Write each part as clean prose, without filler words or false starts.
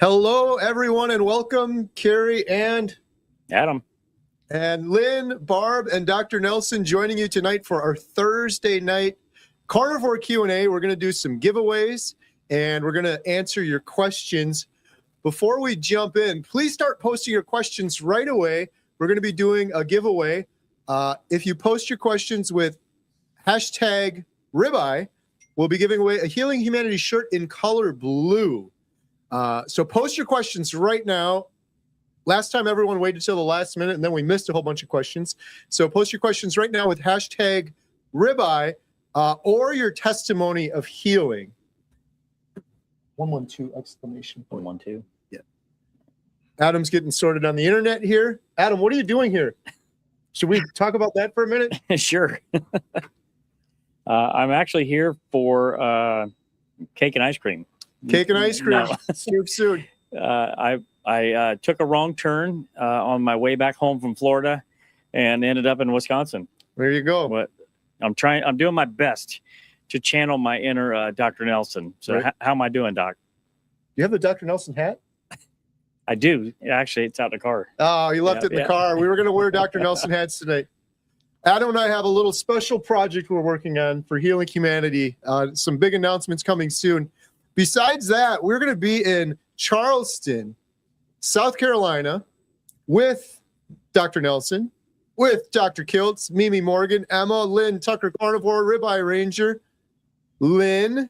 Hello, everyone, and welcome, Kerry and Adam. And Lynn, Barb, and Dr. Nelson joining you tonight for our Thursday night Carnivore Q&A. We're going to do some giveaways, and we're going to answer your questions. Before we jump in, please start posting your questions right away. We're going to be doing a giveaway. If you post your questions with hashtag ribeye, we'll be giving away a Healing Humanity shirt in color blue. So post your questions right now. Last time everyone waited till the last minute, and then we missed a whole bunch of questions. So post your questions right now with hashtag ribeye or your testimony of healing. 112 exclamation point. 112. Yeah. Adam's getting sorted on the internet here. Adam, what are you doing here? Should we talk about that for a minute? Sure. I'm actually here for cake and ice cream. Cake and ice cream. No. soon. I took a wrong turn on my way back home from Florida and ended up in Wisconsin. There you go. But I'm doing my best to channel my inner Dr. Nelson. So right. How am I doing, Doc? You have the Dr. Nelson hat? I do. Actually, it's out in the car. Oh, you left it in the car. We were going to wear Dr. Nelson hats tonight. Adam and I have a little special project we're working on for Healing Humanity. Some big announcements coming soon. Besides that, we're going to be in Charleston, South Carolina, with Dr. Nelson, with Dr. Kiltz, Mimi Morgan, Emma, Lynn, Tucker Carnivore, Ribeye Ranger, Lynn,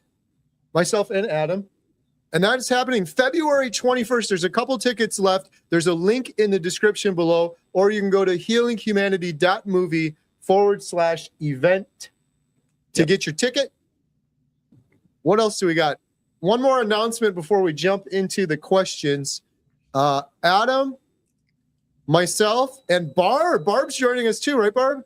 myself, and Adam. And that is happening February 21st. There's a couple tickets left. There's a link in the description below, or you can go to healinghumanity.movie/event to get your ticket. What else do we got? One more announcement before we jump into the questions. Adam, myself, and Barb. Barb's joining us too, right, Barb?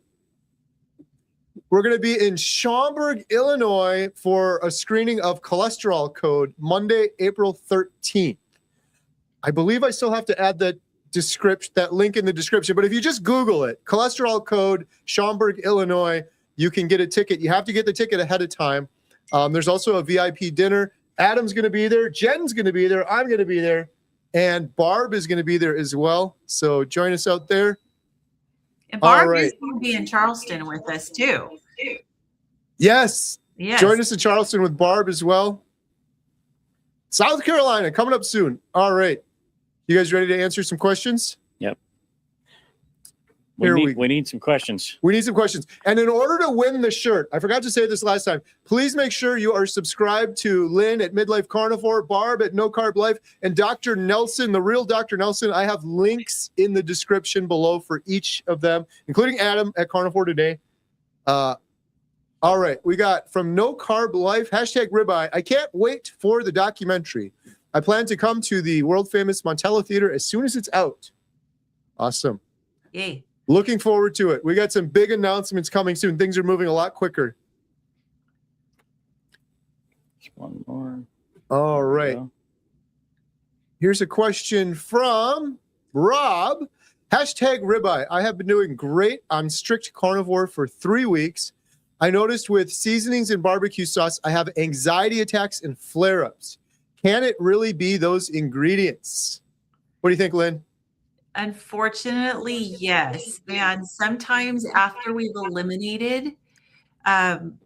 We're going to be in Schaumburg, Illinois for a screening of Cholesterol Code Monday, April 13th. I believe I still have to add that link in the description, but if you just Google it, Cholesterol Code, Schaumburg, Illinois, you can get a ticket. You have to get the ticket ahead of time. There's also a VIP dinner. Adam's going to be there. Jen's going to be there. I'm going to be there. And Barb is going to be there as well. So join us out there. And Barb is going to be in Charleston with us too. Yes. Join us in Charleston with Barb as well. South Carolina coming up soon. All right. You guys ready to answer some questions? Yep. We need some questions. We need some questions. And in order to win the shirt, I forgot to say this last time, please make sure you are subscribed to Lynn at Midlife Carnivore, Barb at No Carb Life, and Dr. Nelson, the real Dr. Nelson. I have links in the description below for each of them, including Adam at Carnivore Today. All right. We got from No Carb Life, hashtag ribeye. I can't wait for the documentary. I plan to come to the world famous Montella Theater as soon as it's out. Awesome. Yay. Looking forward to it. We got some big announcements coming soon. Things are moving a lot quicker. Just one more. All right. Here's a question from Rob. Hashtag ribeye. I have been doing great on strict carnivore for 3 weeks. I noticed with seasonings and barbecue sauce, I have anxiety attacks and flare-ups. Can it really be those ingredients? What do you think, Lynn? Unfortunately, yes. And sometimes after we've eliminated carbs,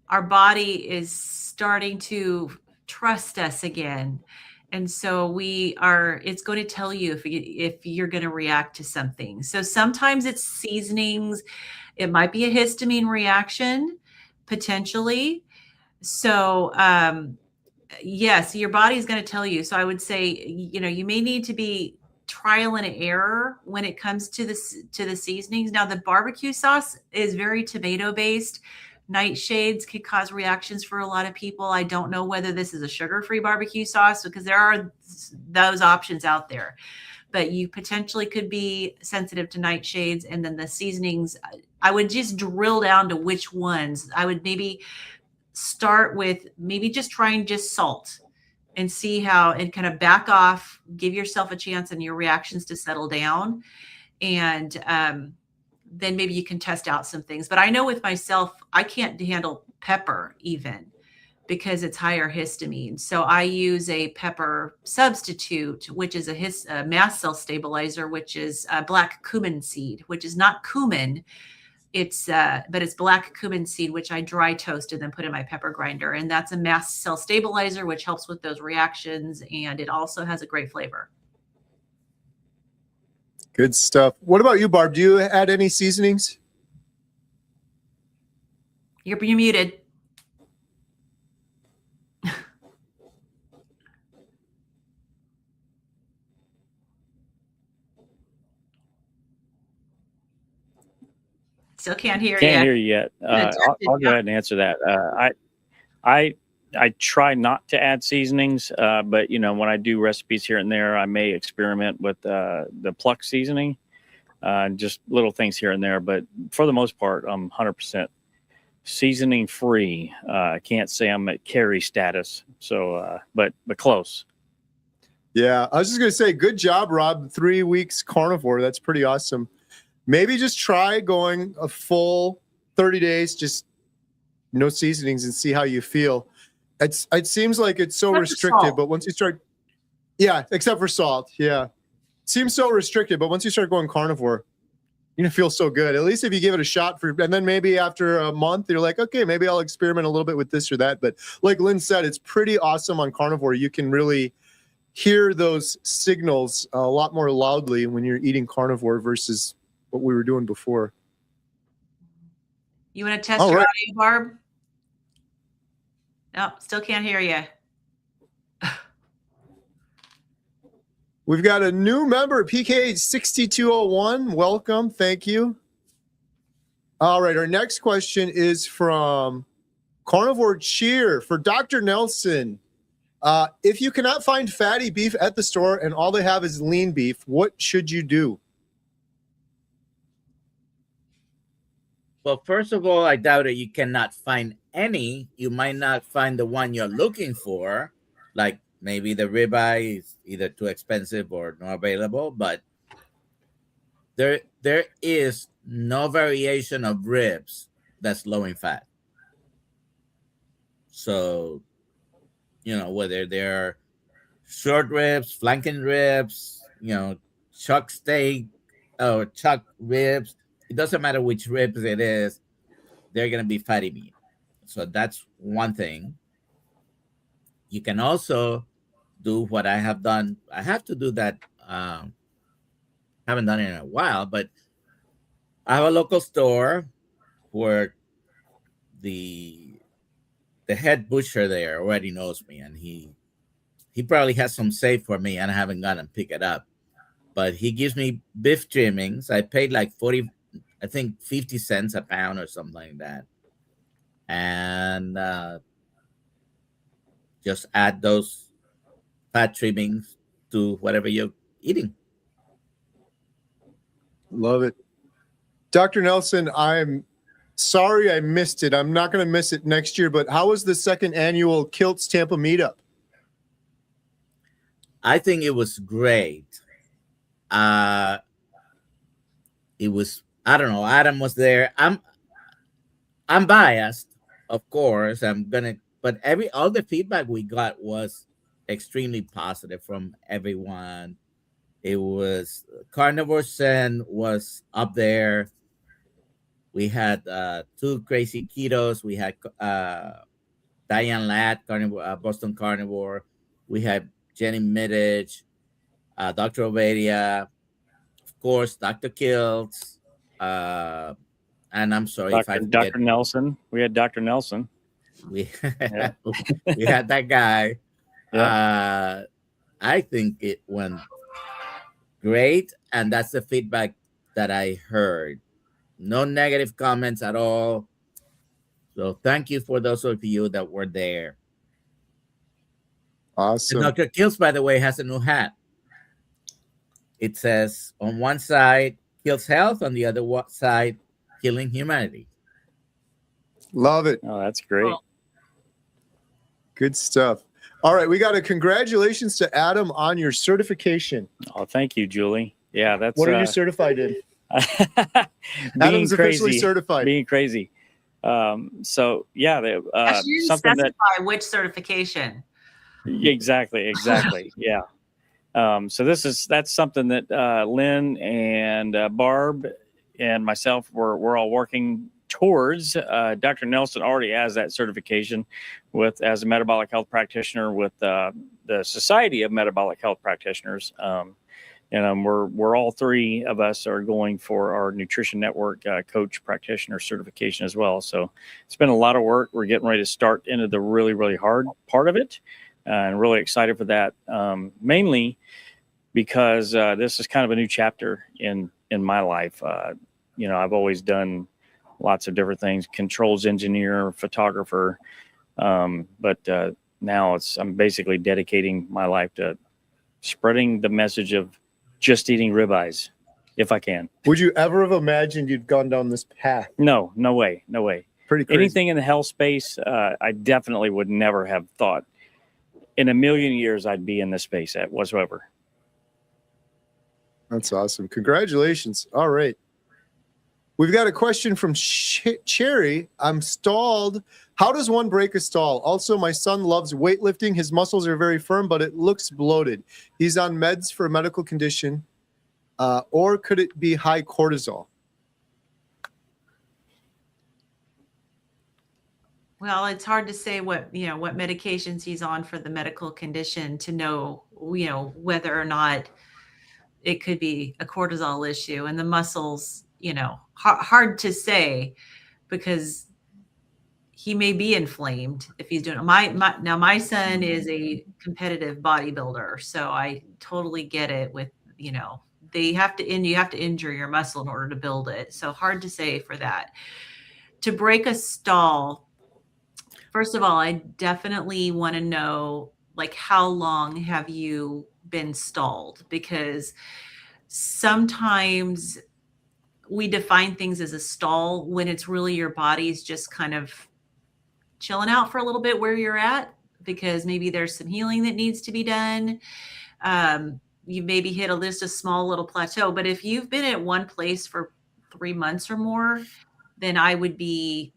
our body is starting to trust us again. And so it's going to tell you if you're going to react to something. So sometimes it's seasonings. It might be a histamine reaction, potentially. So, yes, your body's going to tell you. So I would say, you may need to be trial and error when it comes to the seasonings. Now, the barbecue sauce is very tomato based. Nightshades could cause reactions for a lot of people. I don't know whether this is a sugar-free barbecue sauce because there are those options out there. But you potentially could be sensitive to nightshades. And then the seasonings, I would just drill down to which ones. I would maybe start with just trying just salt and see how, and kind of back off, give yourself a chance and your reactions to settle down. And then maybe you can test out some things. But I know with myself, I can't handle pepper even. because it's higher histamine. So I use a pepper substitute, which is a mast cell stabilizer, which is black cumin seed, which is not cumin. But it's black cumin seed, which I dry toast and then put in my pepper grinder. And that's a mast cell stabilizer, which helps with those reactions. And it also has a great flavor. Good stuff. What about you, Barb? Do you add any seasonings? You're muted. Still can't hear you. Can't hear you yet. I'll go ahead and answer that. I try not to add seasonings, but when I do recipes here and there, I may experiment with the pluck seasoning, just little things here and there. But for the most part, I'm 100% seasoning free. I can't say I'm at Kerry status, so but close. Yeah, I was just gonna say, good job, Rob. 3 weeks carnivore. That's pretty awesome. Maybe just try going a full 30 days, just no seasonings, and see how you feel. It seems like it's so restricted, but once you start, except for salt, seems so restricted. But once you start going carnivore, you're gonna feel so good. At least if you give it a shot and then maybe after a month, you're like, okay, maybe I'll experiment a little bit with this or that. But like Lynn said, it's pretty awesome on carnivore. You can really hear those signals a lot more loudly when you're eating carnivore versus what we were doing before. You want to test your audio, Barb? No, still can't hear you. We've got a new member, PK6201. Welcome. Thank you. All right. Our next question is from Carnivore Cheer for Dr. Nelson. If you cannot find fatty beef at the store and all they have is lean beef, what should you do? Well, first of all, I doubt that you cannot find any. You might not find the one you're looking for, like maybe the ribeye is either too expensive or not available, but there is no variation of ribs that's low in fat. So, whether they're short ribs, flanking ribs, chuck steak or chuck ribs, it doesn't matter which ribs it is, they're going to be fatty meat. So that's one thing. You can also do what I have done. I have to do that. Haven't done it in a while, but I have a local store where the head butcher there already knows me, and he probably has some saved for me, and I haven't gone and pick it up. But he gives me beef trimmings. I paid like 50 cents a pound or something like that. And just add those fat trimmings to whatever you're eating. Love it. Dr. Nelson, I'm sorry I missed it. I'm not going to miss it next year, but how was the second annual Kilts Tampa meetup? I think it was great. It was, I don't know, Adam was there. I'm biased, of course. But all the feedback we got was extremely positive from everyone. It was Carnivore Zen was up there. We had two crazy ketos. We had Diane Ladd, Boston Carnivore. We had Jenny Middich, Dr. Ovadia, of course, Dr. Kiltz, and I'm sorry if I forget. Dr. Nelson. We had Dr. Nelson. We we had that guy. Yeah. I think it went great, and that's the feedback that I heard. No negative comments at all. So thank you for those of you that were there. Awesome. And Dr. Kiltz, by the way, has a new hat. It says on one side, Kills Health, on the other side, Killing Humanity. Love it. Oh, that's great. Cool. Good stuff. All right, we got a congratulations to Adam on your certification. Oh, thank you, Julie. Yeah, that's what are you certified in? Adam's officially certified. Being crazy. So yeah, Actually, you didn't something that specify which certification. exactly, yeah. So that's something that Lynn and Barb and myself we're all working towards. Dr. Nelson already has that certification as a metabolic health practitioner with the Society of Metabolic Health Practitioners. And we're all three of us are going for our Nutrition Network coach practitioner certification as well. So it's been a lot of work. We're getting ready to start into the really, really hard part of it, and really excited for that. Mainly because this is kind of a new chapter in my life. I've always done lots of different things: controls engineer, photographer, but now I'm basically dedicating my life to spreading the message of just eating ribeyes, if I can. Would you ever have imagined you'd gone down this path? No way. Pretty crazy. Anything in the health space, I definitely would never have thought in a million years I'd be in this space whatsoever. That's awesome. Congratulations. All right. We've got a question from Cherry. I'm stalled. How does one break a stall? Also, my son loves weightlifting. His muscles are very firm, but it looks bloated. He's on meds for a medical condition. Or could it be high cortisol? Well, it's hard to say what medications he's on for the medical condition to know, whether or not it could be a cortisol issue. And the muscles, hard to say, because he may be inflamed if he's doing it. My son is a competitive bodybuilder, so I totally get it with, you have to injure your muscle in order to build it. So hard to say for that. To break a stall, first of all, I definitely want to know, like, how long have you been stalled? Because sometimes we define things as a stall when it's really your body's just kind of chilling out for a little bit where you're at, because maybe there's some healing that needs to be done. You maybe hit a small little plateau. But if you've been at one place for 3 months or more, then I would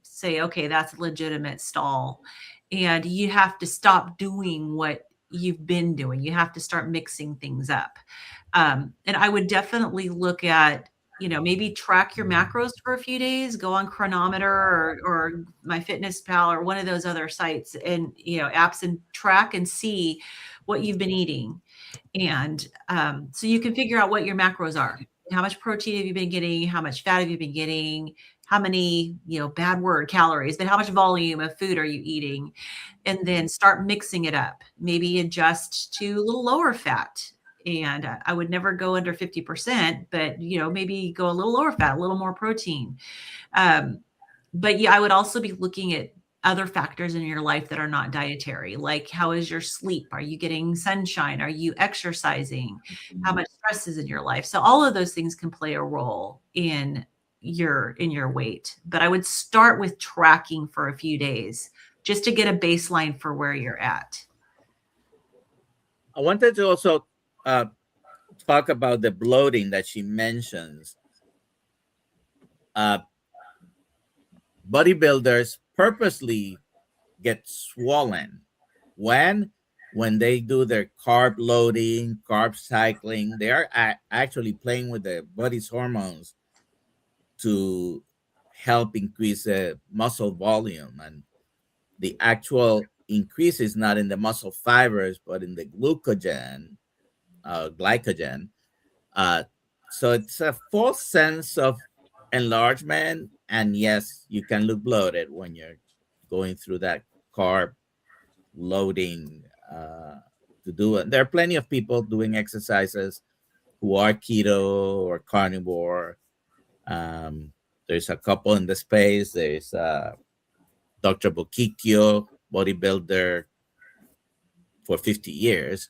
say, okay, that's a legitimate stall. And you have to stop doing what you've been doing. You have to start mixing things up. And I would definitely look at, maybe track your macros for a few days, go on Chronometer or MyFitnessPal or one of those other sites and, apps, and track and see what you've been eating. And so you can figure out what your macros are. How much protein have you been getting? How much fat have you been getting? How many, bad word, calories, but how much volume of food are you eating? And then start mixing it up. Maybe adjust to a little lower fat. And I would never go under 50%, but, maybe go a little lower fat, a little more protein. But yeah, I would also be looking at other factors in your life that are not dietary, like how is your sleep? Are you getting sunshine? Are you exercising? How much stress is in your life? So all of those things can play a role in your weight. But I would start with tracking for a few days just to get a baseline for where you're at. I wanted to also talk about the bloating that she mentions. Bodybuilders purposely get swollen when they do their carb loading, carb cycling. They are actually playing with the body's hormones to help increase the muscle volume, and the actual increase is not in the muscle fibers but in the glycogen. So it's a false sense of enlargement, and yes, you can look bloated when you're going through that carb loading to do it. There are plenty of people doing exercises who are keto or carnivore. There's a couple in the space. There's Dr. Bokikio, bodybuilder for 50 years,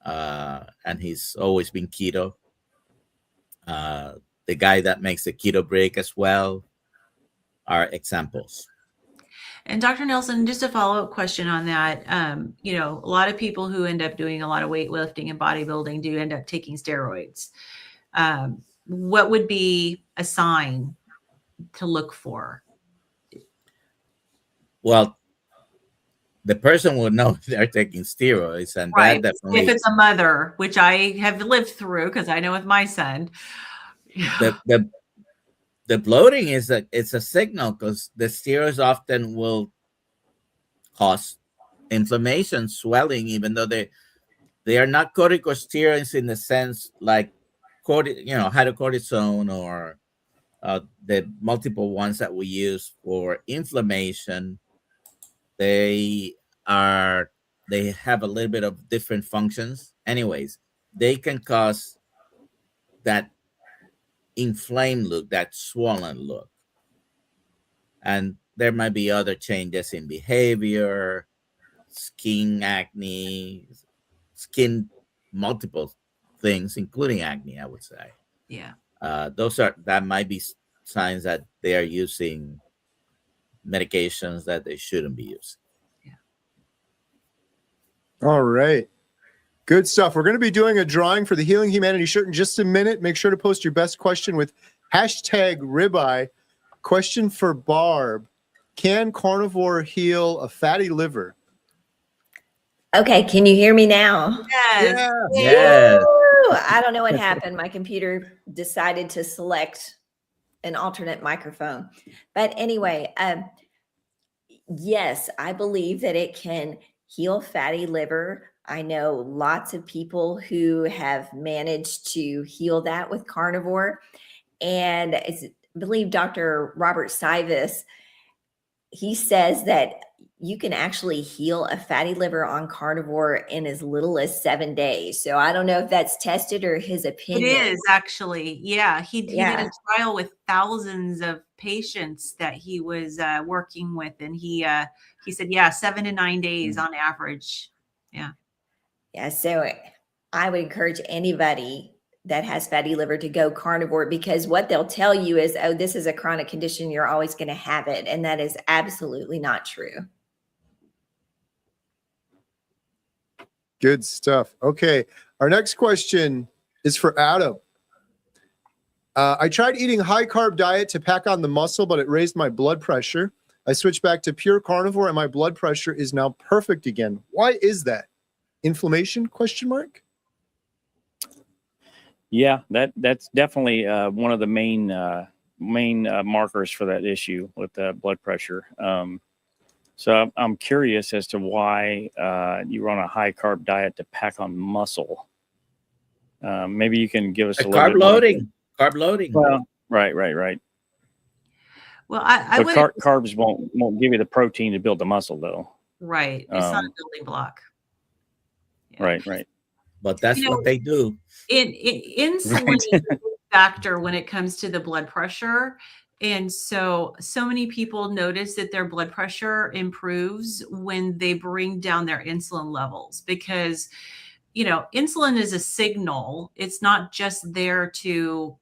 and he's always been keto. The guy that makes the keto break as well are examples. And Dr. Nelson, just a follow-up question on that. A lot of people who end up doing a lot of weightlifting and bodybuilding do end up taking steroids. What would be a sign to look for? Well, the person will know they're taking steroids, and Right. that definitely If it's a mother, which I have lived through because I know with my son. the bloating it's a signal, because the steroids often will cause inflammation, swelling, even though they are not corticosteroids in the sense like hydrocortisone or the multiple ones that we use for inflammation. They are they have a little bit of different functions. Anyways, they can cause that inflamed look, that swollen look. And there might be other changes in behavior, skin acne, skin multiple things, including acne, I would say. Yeah. That might be signs that they are using medications that they shouldn't be using. All right. Good stuff. We're going to be doing a drawing for the Healing Humanity shirt in just a minute. Make sure to post your best question with hashtag ribeye. Question for Barb. Can carnivore heal a fatty liver? Okay, can you hear me now? Yes. Yeah. Yes. Woo! I don't know what happened. My computer decided to select an alternate microphone. But anyway, yes, I believe that it can heal fatty liver. I know lots of people who have managed to heal that with carnivore. And I believe Dr. Robert Sivas, he says that you can actually heal a fatty liver on carnivore in as little as 7 days. So I don't know if that's tested or his It opinion. is actually. Yeah. He did Yeah. a trial with thousands of patients that he was working with. And he said, 7 to 9 days on average. Yeah. So I would encourage anybody that has fatty liver to go carnivore, because what they'll tell you is, oh, this is a chronic condition, you're always going to have it. And that is absolutely not true. Good stuff. Okay. Our next question is for Adam. I tried eating high carb diet to pack on the muscle, but it raised my blood pressure. I switched back to pure carnivore and my blood pressure is now perfect again. Why is that? Inflammation? Question mark. Yeah, that's definitely one of the main markers for that issue with blood pressure. So I'm curious as to why you run a high carb diet to pack on muscle. Maybe you can give us a little Carb bit more. loading. Carb loading. Well, right. Well, I But would. carbs won't give you the protein to build the muscle, though. Right. It's not a building block. Yeah. Right. But that's what they do. Insulin is a big factor when it comes to the blood pressure. And so many people notice that their blood pressure improves when they bring down their insulin levels, because insulin is a signal. It's not just there to,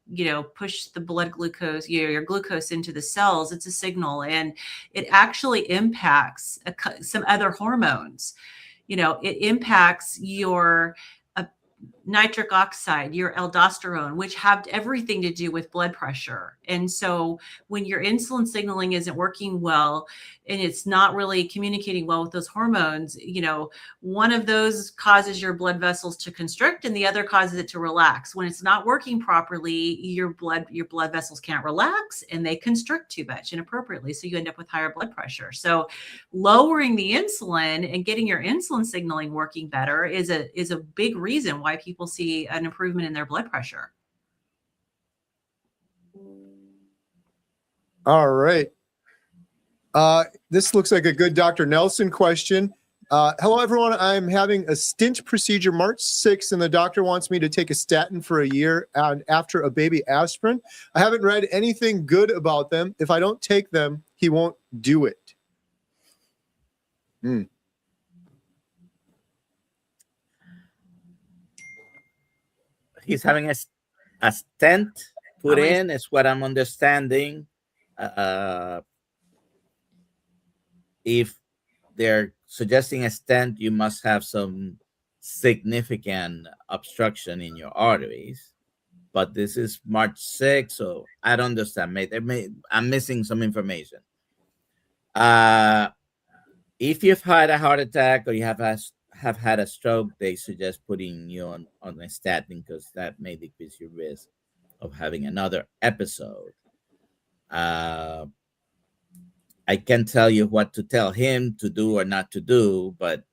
push the blood glucose, your glucose into the cells. It's a signal, and it actually impacts some other hormones. It impacts your nitric oxide, your aldosterone, which have everything to do with blood pressure. And so when your insulin signaling isn't working well and it's not really communicating well with those hormones, one of those causes your blood vessels to constrict and the other causes it to relax. When it's not working properly, your blood vessels can't relax and they constrict too much inappropriately. So you end up with higher blood pressure. So lowering the insulin and getting your insulin signaling working better is a big reason why people see an improvement in their blood pressure. All right. This looks like a good Dr. Nelson question. Hello, everyone. I'm having a stent procedure March 6th, and the doctor wants me to take a statin for a year and after a baby aspirin. I haven't read anything good about them. If I don't take them, he won't do it. He's having a stent put in, is what I'm understanding. If they're suggesting a stent, you must have some significant obstruction in your arteries. But this is March 6th, so I don't understand. I'm missing some information. if you've had a heart attack or you have had a stroke, they suggest putting you on a statin because that may decrease your risk of having another episode. I can't tell you what to tell him to do or not to do, but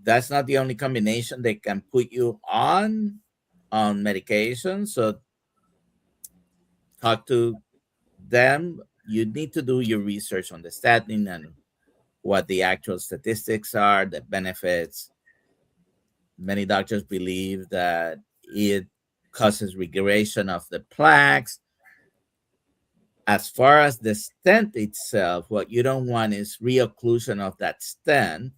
that's not the only combination they can put you on medication. So talk to them. You need to do your research on the statin and what the actual statistics are, the benefits. Many doctors believe that it causes regression of the plaques. As far as the stent itself, what you don't want is reocclusion of that stent.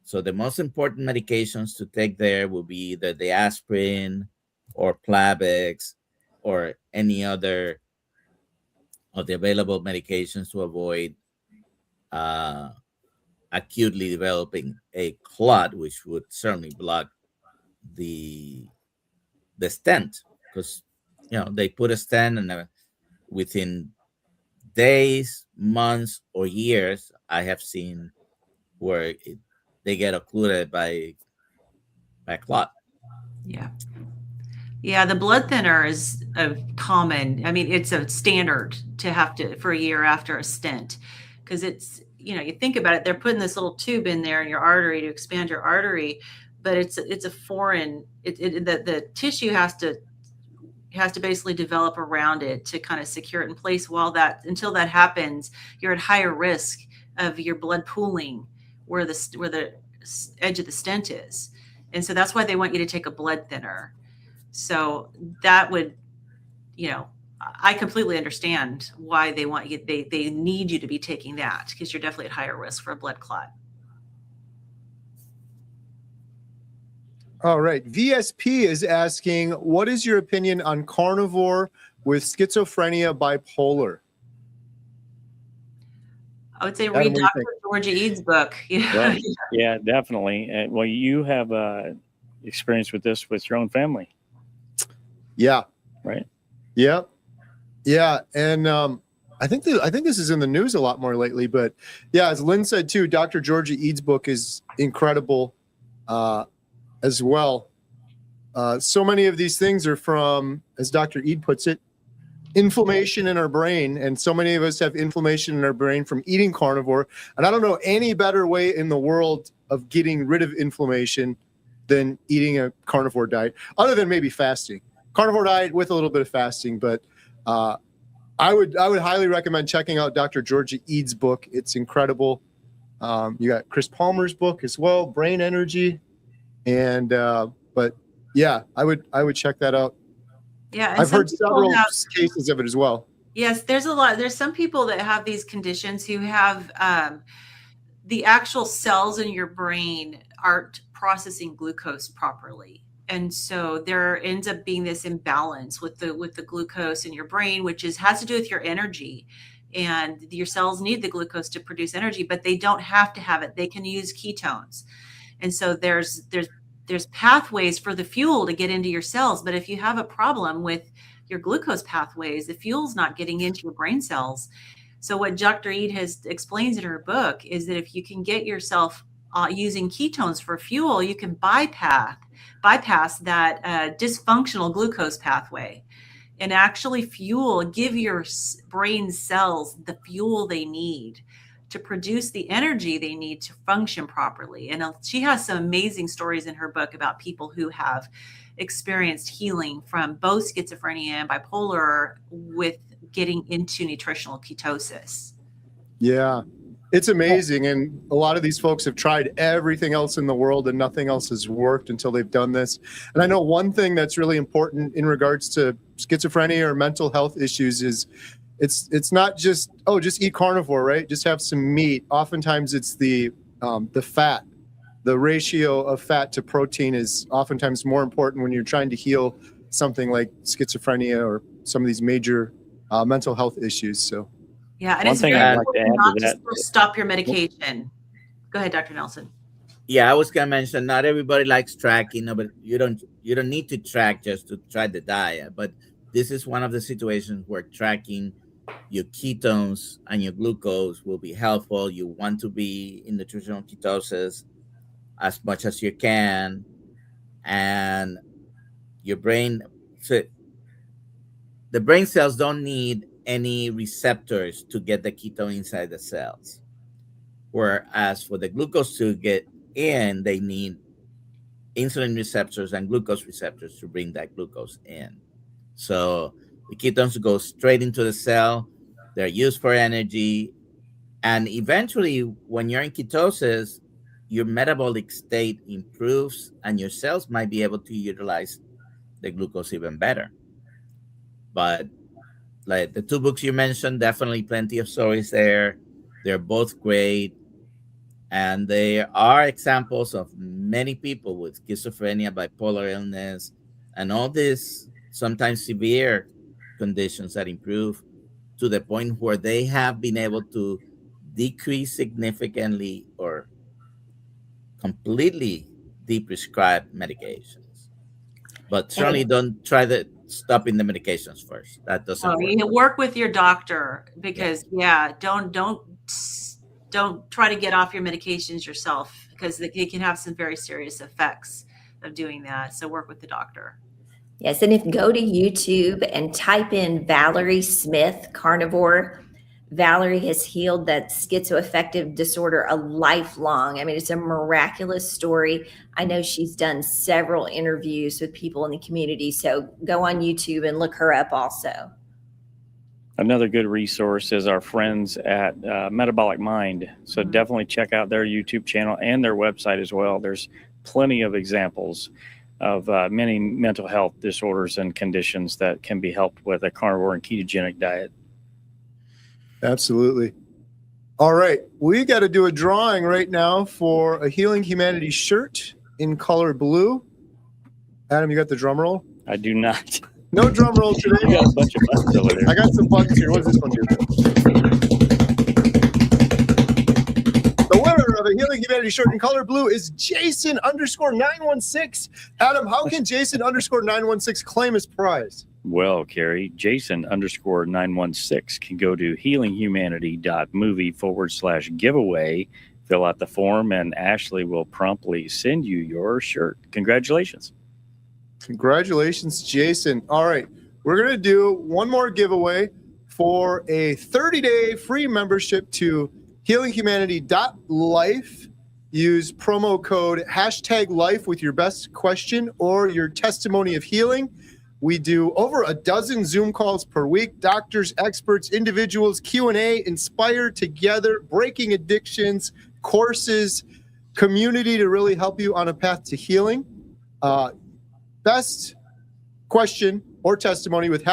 So the most important medications to take there will be either the aspirin or Plavix or any other of the available medications to avoid acutely developing a clot, which would certainly block the stent, because they put a stent and within days, months, or years, I have seen where they get occluded by a clot. Yeah. Yeah, the blood thinner is a common. I mean, it's a standard to have to for a year after a stent, because it's, you think about it, they're putting this little tube in there in your artery to expand your artery, but it's a foreign. The tissue has to basically develop around it to kind of secure it in place. Until that happens, you're at higher risk of your blood pooling where the edge of the stent is, and so that's why they want you to take a blood thinner. So that would, I completely understand why they want you. They need you to be taking that, because you're definitely at higher risk for a blood clot. All right. VSP is asking, what is your opinion on carnivore with schizophrenia, bipolar? I would say Adam, read what do you Dr. think? Georgia Eads' book. Right. Yeah, definitely. Well, you have experience with this with your own family, Yeah. right? Yeah. Yeah. And I think this is in the news a lot more lately, but yeah, as Lynn said too, Dr. Georgia Eads' book is incredible as well. So many of these things are from, as Dr. Ead puts it, inflammation in our brain. And so many of us have inflammation in our brain from eating carnivore. And I don't know any better way in the world of getting rid of inflammation than eating a carnivore diet, other than maybe fasting. Carnivore diet with a little bit of fasting, but I would highly recommend checking out Dr. Georgia Eads' book. It's incredible. You got Chris Palmer's book as well, Brain Energy, and but yeah, I would check that out. Yeah, and I've some heard people several have- cases of it as well. Yes, there's a lot. There's some people that have these conditions who have the actual cells in your brain aren't processing glucose properly. And so there ends up being this imbalance with the glucose in your brain, which has to do with your energy. And your cells need the glucose to produce energy, but they don't have to have it. They can use ketones. And so there's pathways for the fuel to get into your cells. But if you have a problem with your glucose pathways, the fuel's not getting into your brain cells. So what Dr. Ead explains in her book is that if you can get yourself using ketones for fuel, you can bypass that dysfunctional glucose pathway and actually give your brain cells the fuel they need to produce the energy they need to function properly. And she has some amazing stories in her book about people who have experienced healing from both schizophrenia and bipolar with getting into nutritional ketosis. Yeah, it's amazing. And a lot of these folks have tried everything else in the world and nothing else has worked until they've done this. And I know one thing that's really important in regards to schizophrenia or mental health issues is it's not just eat carnivore, right? Just have some meat. Oftentimes it's the fat. The ratio of fat to protein is oftentimes more important when you're trying to heal something like schizophrenia or some of these major mental health issues. So yeah, and One it's thing very I'd like to important add not to to that- stop your medication. Go ahead, Dr. Nelson. Yeah, I was gonna mention not everybody likes tracking, but you don't need to track just to try the diet. But this is one of the situations where tracking your ketones and your glucose will be helpful. You want to be in nutritional ketosis as much as you can, and your brain, so the brain cells don't need any receptors to get the ketone inside the cells. Whereas for the glucose to get in, they need insulin receptors and glucose receptors to bring that glucose in. So the ketones go straight into the cell. They're used for energy. And eventually, when you're in ketosis, your metabolic state improves and your cells might be able to utilize the glucose even better. But like the two books you mentioned, definitely plenty of stories there. They're both great. And there are examples of many people with schizophrenia, bipolar illness, and all these sometimes severe conditions that improve to the point where they have been able to decrease significantly or completely deprescribe medications. But certainly don't try to stopping the medications first. That doesn't Oh, work. you work with your doctor because don't try to get off your medications yourself because they can have some very serious effects of doing that. So work with the doctor. Yes, and if go to YouTube and type in Valerie Smith Carnivore, Valerie has healed that schizoaffective disorder a lifelong. I mean, it's a miraculous story. I know she's done several interviews with people in the community. So go on YouTube and look her up also. Another good resource is our friends at Metabolic Mind. So definitely check out their YouTube channel and their website as well. There's plenty of examples of many mental health disorders and conditions that can be helped with a carnivore and ketogenic diet. Absolutely. All right. We got to do a drawing right now for a Healing Humanity shirt in color blue. Adam, you got the drum roll? I do not. No drum roll today. You got a bunch of buttons over there. I got some buttons here. What does this one do? The winner of a Healing Humanity shirt in color blue is Jason _916. Adam, how can Jason _916 claim his prize? Well, Kerry, Jason _916 can go to healinghumanity.movie/giveaway, fill out the form, and Ashley will promptly send you your shirt. Congratulations. Congratulations, Jason. All right. We're going to do one more giveaway for a 30-day free membership to healinghumanity.life. Use promo code #life with your best question or your testimony of healing. We do over a dozen Zoom calls per week. Doctors, experts, individuals, Q&A, inspire together, breaking addictions, courses, community to really help you on a path to healing. Best question or testimony with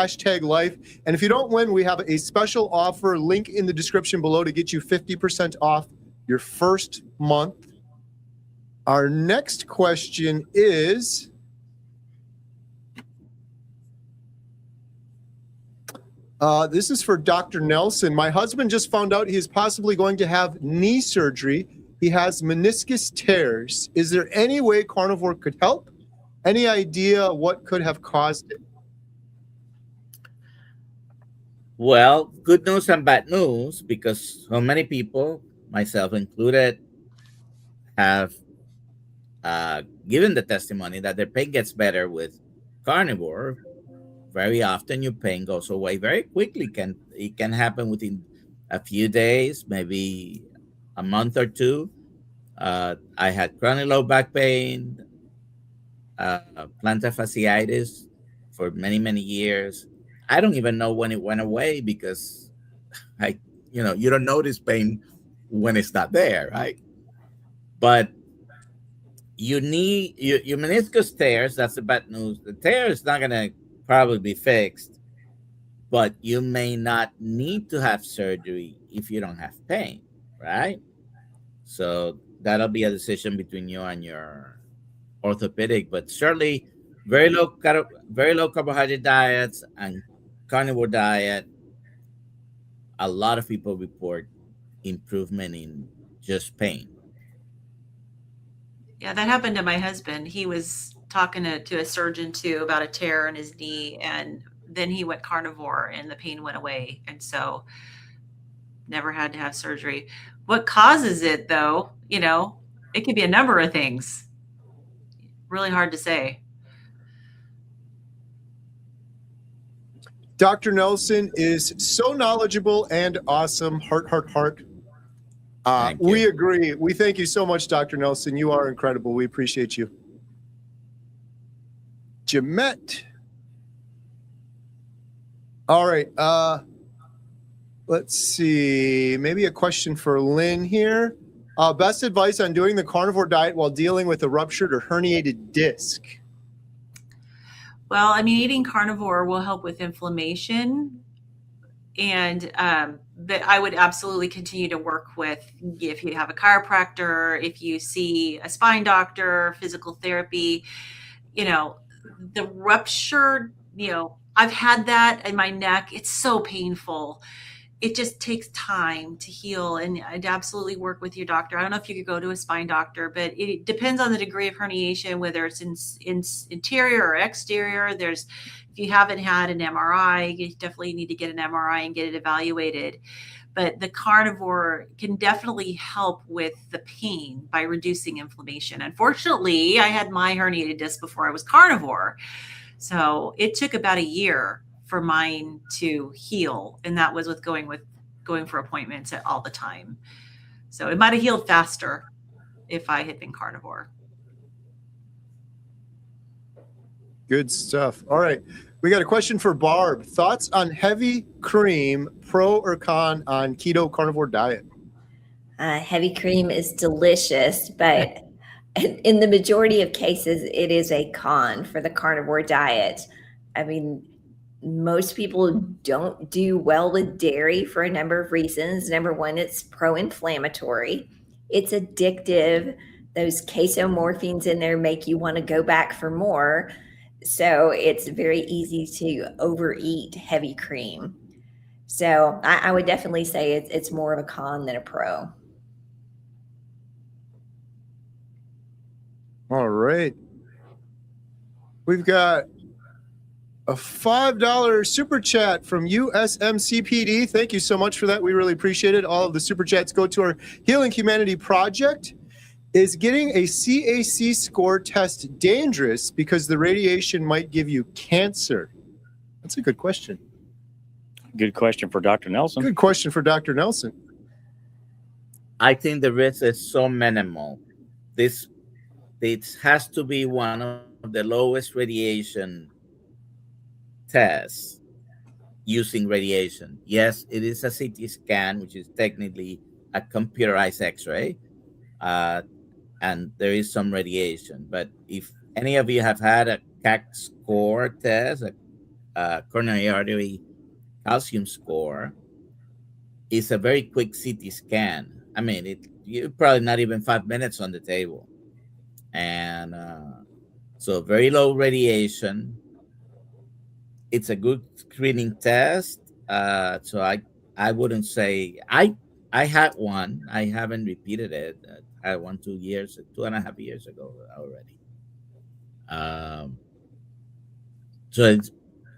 #life. And if you don't win, we have a special offer, link in the description below to get you 50% off your first month. Our next question is, this is for Dr. Nelson. My husband just found out he is possibly going to have knee surgery. He has meniscus tears. Is there any way carnivore could help? Any idea what could have caused it? Well, good news and bad news, because so many people, myself included, have given the testimony that their pain gets better with carnivore. Very often your pain goes away very quickly. It can happen within a few days, maybe a month or two. I had chronic low back pain, plantar fasciitis for many, many years. I don't even know when it went away because you don't notice pain when it's not there, right? But you need your meniscus tears. That's the bad news. The tear is not going to probably be fixed, but you may not need to have surgery if you don't have pain, right? So that'll be a decision between you and your orthopedic, but certainly very low carbohydrate diets and carnivore diet. A lot of people report improvement in just pain. Yeah, that happened to my husband. He was talking to a surgeon too about a tear in his knee, and then he went carnivore and the pain went away. And so never had to have surgery. What causes it though? It could be a number of things. Really hard to say. Dr. Nelson is so knowledgeable and awesome. Heart, heart, heart. Thank you. We agree. We thank you so much, Dr. Nelson. You are incredible. We appreciate you. Jamette. All right. Let's see. Maybe a question for Lynn here. Best advice on doing the carnivore diet while dealing with a ruptured or herniated disc? Well, eating carnivore will help with inflammation. And but I would absolutely continue to work with, if you have a chiropractor, if you see a spine doctor, physical therapy, the ruptured, I've had that in my neck. It's so painful. It just takes time to heal, and I'd absolutely work with your doctor. I don't know if you could go to a spine doctor, but it depends on the degree of herniation, whether it's in interior or exterior. If you haven't had an MRI, you definitely need to get an MRI and get it evaluated. But the carnivore can definitely help with the pain by reducing inflammation. Unfortunately, I had my herniated disc before I was carnivore. So it took about a year for mine to heal. And that was with going for appointments all the time. So it might've healed faster if I had been carnivore. Good stuff. All right. We got a question for Barb. Thoughts on heavy cream, pro or con on keto carnivore diet? Heavy cream is delicious, but in the majority of cases, it is a con for the carnivore diet. Most people don't do well with dairy for a number of reasons. Number one, it's pro-inflammatory. It's addictive. Those casomorphines in there make you want to go back for more. So it's very easy to overeat heavy cream. So I would definitely say it's more of a con than a pro. All right. We've got a $5 super chat from USMCPD. Thank you so much for that. We really appreciate it. All of the super chats go to our Healing Humanity Project. Is getting a CAC score test dangerous because the radiation might give you cancer? That's a good question. Good question for Dr. Nelson. Good question for Dr. Nelson. I think the risk is so minimal. It has to be one of the lowest radiation tests using radiation. Yes, it is a CT scan, which is technically a computerized X-ray. And there is some radiation. But if any of you have had a CAC score test, a coronary artery calcium score, it's a very quick CT scan. You're probably not even 5 minutes on the table. And so very low radiation. It's a good screening test. So I wouldn't say, I had one. I haven't repeated it. I had one 2.5 years ago already. So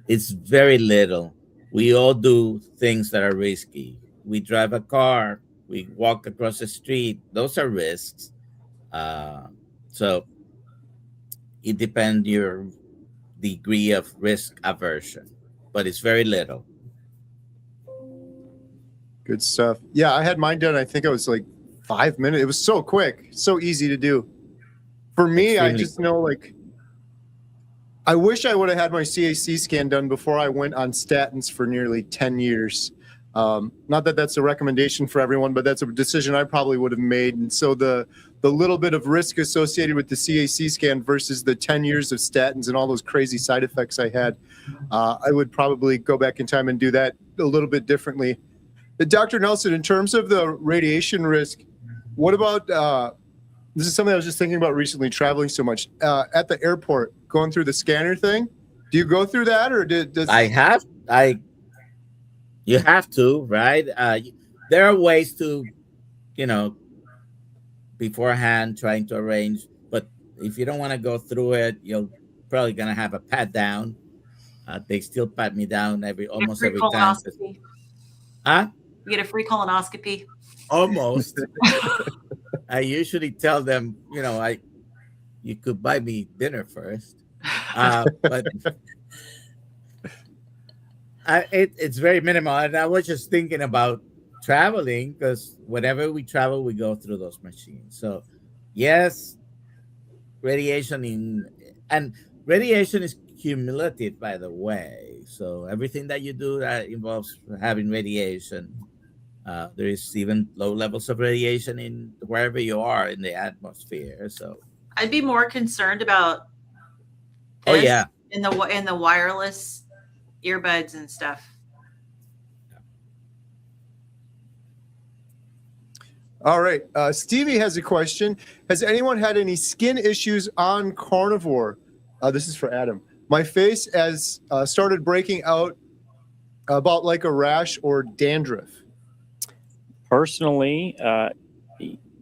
it's very little. We all do things that are risky. We drive a car. We walk across the street. Those are risks. So it depends your degree of risk aversion, but it's very little. Good stuff. Yeah, I had mine done. I think it was like 5 minutes. It was so quick, so easy to do. For me, Extremely I just know, I wish I would have had my CAC scan done before I went on statins for nearly 10 years. Not that that's a recommendation for everyone, but that's a decision I probably would have made. And so the little bit of risk associated with the CAC scan versus the 10 years of statins and all those crazy side effects I had, I would probably go back in time and do that a little bit differently. Dr. Nelson, in terms of the radiation risk, what about, this is something I was just thinking about recently, traveling so much, at the airport, going through the scanner thing. Do you go through that, or does you have to, right? There are ways to, beforehand trying to arrange, but if you don't want to go through it, you're probably going to have a pat down. They still pat me down almost Free every time. colonoscopy. Huh? You get a free colonoscopy. Almost. I usually tell them, you could buy me dinner first. But it's very minimal. And I was just thinking about traveling, because whenever we travel, we go through those machines. So, yes, and radiation is cumulative, by the way. So everything that you do that involves having radiation, there is even low levels of radiation in wherever you are in the atmosphere. So, I'd be more concerned about oh this yeah, in the wireless earbuds and stuff. All right. Stevie has a question. Has anyone had any skin issues on Carnivore? This is for Adam. My face has started breaking out about like a rash or dandruff. Personally,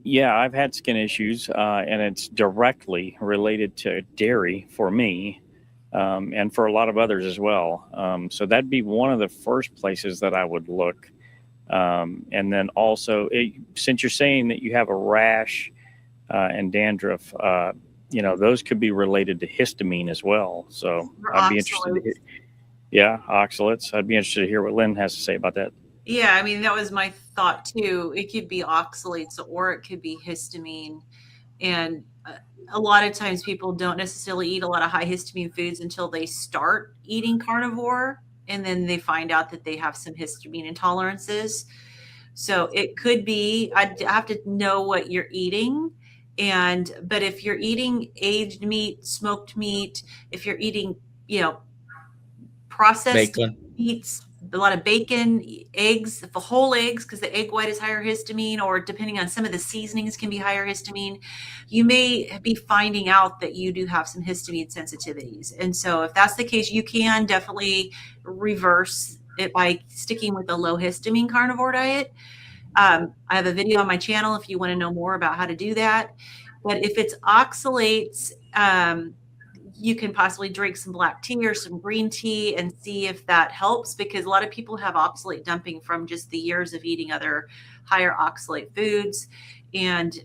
yeah, I've had skin issues, and it's directly related to dairy for me, and for a lot of others as well. So that'd be one of the first places that I would look. And then also, since you're saying that you have a rash and dandruff, those could be related to histamine as well. So Or I'd be interested to hear. oxalates. Yeah, oxalates. I'd be interested to hear what Lynn has to say about that. Yeah, I mean, that was my thought too. It could be oxalates or it could be histamine. And a lot of times people don't necessarily eat a lot of high histamine foods until they start eating carnivore. And then they find out that they have some histamine intolerances. So it could be, I'd have to know what you're eating. But if you're eating aged meat, smoked meat, if you're eating, processed bacon. meats, a lot of bacon, eggs, the whole eggs, because the egg white is higher histamine, or depending on some of the seasonings can be higher histamine, you may be finding out that you do have some histamine sensitivities. And so if that's the case, you can definitely reverse it by sticking with a low histamine carnivore diet. I have a video on my channel if you want to know more about how to do that. But if it's oxalates, you can possibly drink some black tea or some green tea and see if that helps, because a lot of people have oxalate dumping from just the years of eating other higher oxalate foods. And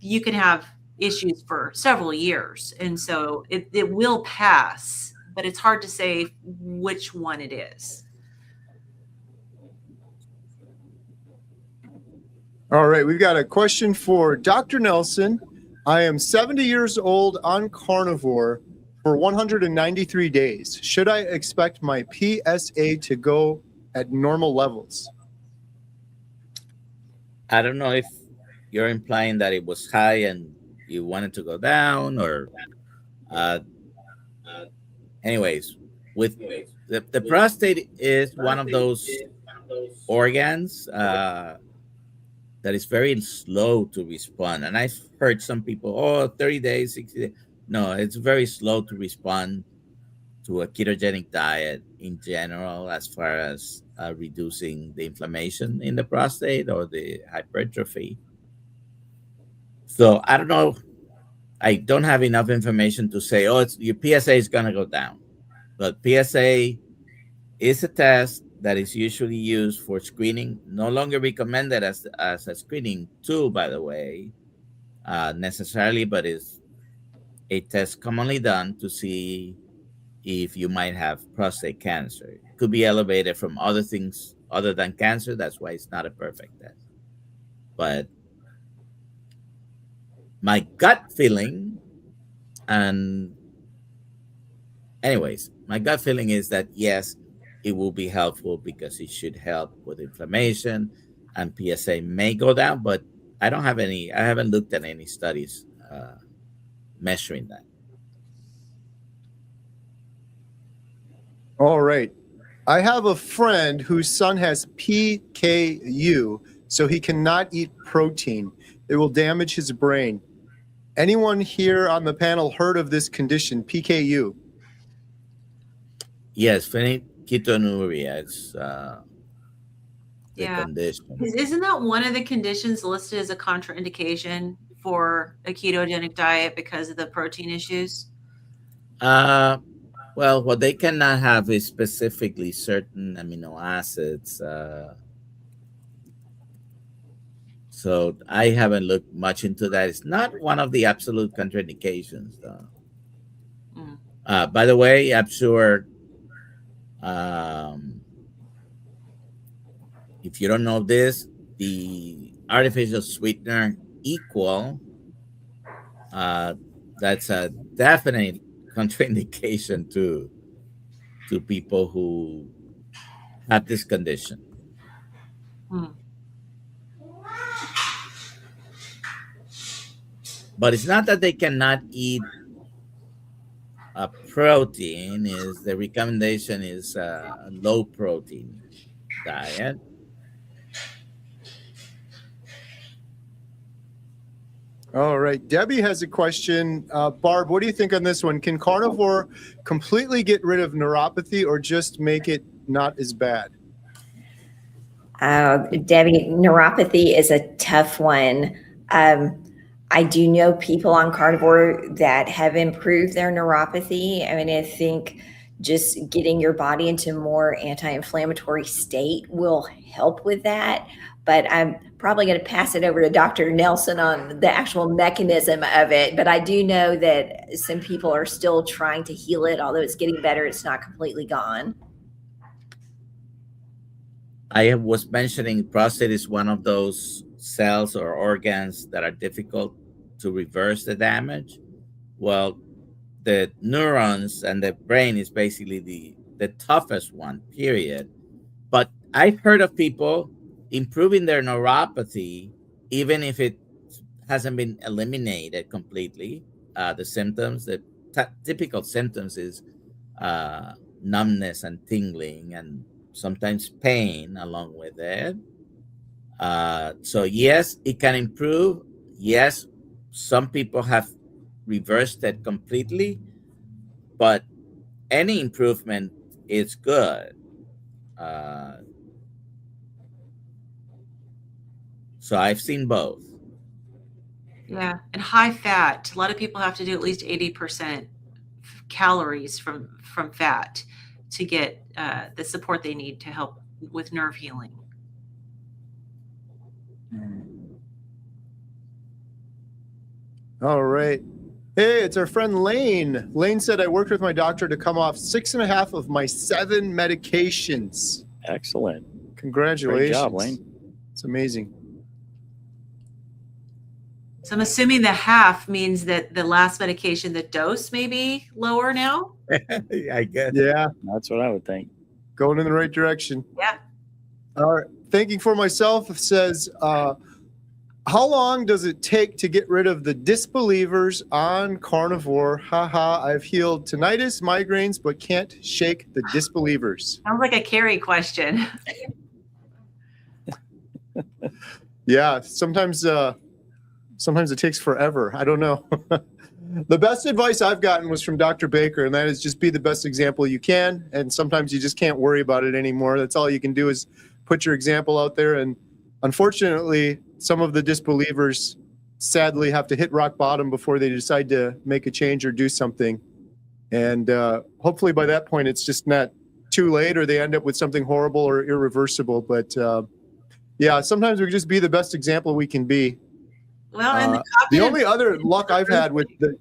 you can have issues for several years. And so it will pass, but it's hard to say which one it is. All right. We've got a question for Dr. Nelson. I am 70 years old on Carnivore for 193 days. Should I expect my PSA to go at normal levels? I don't know if you're implying that it was high and you wanted to go down, or anyways, with the prostate is one of those organs that is very slow to respond. And I've heard some people, 30 days, 60 days. No, it's very slow to respond to a ketogenic diet in general, as far as reducing the inflammation in the prostate or the hypertrophy. So I don't know. I don't have enough information to say, your PSA is going to go down. But PSA is a test that is usually used for screening, no longer recommended as a screening tool, by the way, necessarily, but is a test commonly done to see if you might have prostate cancer. It could be elevated from other things other than cancer. That's why it's not a perfect test. But my gut feeling, my gut feeling is that yes, it will be helpful, because it should help with inflammation, and PSA may go down, but I haven't looked at any studies measuring that. All right. I have a friend whose son has PKU, so he cannot eat protein. It will damage his brain. Anyone here on the panel heard of this condition, PKU? Yes, phenylketonuria. It's the condition. Isn't that one of the conditions listed as a contraindication for a ketogenic diet because of the protein issues? Well, Well, what they cannot have is specifically certain amino acids. So I haven't looked much into that. It's not one of the absolute contraindications, though. By the way, I'm sure if you don't know this, the artificial sweetener equal, that's a definite contraindication to people who have this condition. But it's not that they cannot eat a protein. Is the recommendation is a low protein diet. All right. Debbie has a question. Barb, what do you think on this one? Can carnivore completely get rid of neuropathy or just make it not as bad? Debbie, neuropathy is a tough one. I do know people on carnivore that have improved their neuropathy. I mean, I think just getting your body into a more anti-inflammatory state will help with that. But I'm probably going to pass it over to Dr. Nelson on the actual mechanism of it. But I do know that some people are still trying to heal it. Although it's getting better, it's not completely gone. I was mentioning prostate is one of those cells or organs that are difficult to reverse the damage. Well, the neurons and the brain is basically the toughest one, period. But I've heard of people improving their neuropathy, even if it hasn't been eliminated completely. The symptoms, the typical symptoms is numbness and tingling and sometimes pain along with it. So yes, it can improve. Yes, some people have reversed it completely, but any improvement is good. So I've seen both. Yeah, and high fat. A lot of people have to do at least 80% calories from fat to get the support they need to help with nerve healing. All right. Hey, it's our friend Lane. Lane said, I worked with my doctor to come off 6.5 of my 7 medications. Excellent. Congratulations. Great job, Lane. It's amazing. So I'm assuming the half means that the last medication, the dose may be lower now? I guess. Yeah, That's what I would think. going in the right direction. Yeah. All right. Thinking for myself says, how long does it take to get rid of the disbelievers on carnivore? Haha, I've healed tinnitus, migraines, but can't shake the disbelievers. Sounds like a Kerry question. Yeah, sometimes it takes forever. I don't know. The best advice I've gotten was from Dr. Baker, and that is just be the best example you can. And sometimes you just can't worry about it anymore. That's all you can do is put your example out there. And unfortunately, some of the disbelievers sadly have to hit rock bottom before they decide to make a change or do something. And hopefully by that point, it's just not too late or they end up with something horrible or irreversible. But yeah, sometimes we just be the best example we can be. Well, and the only other luck I've had with the...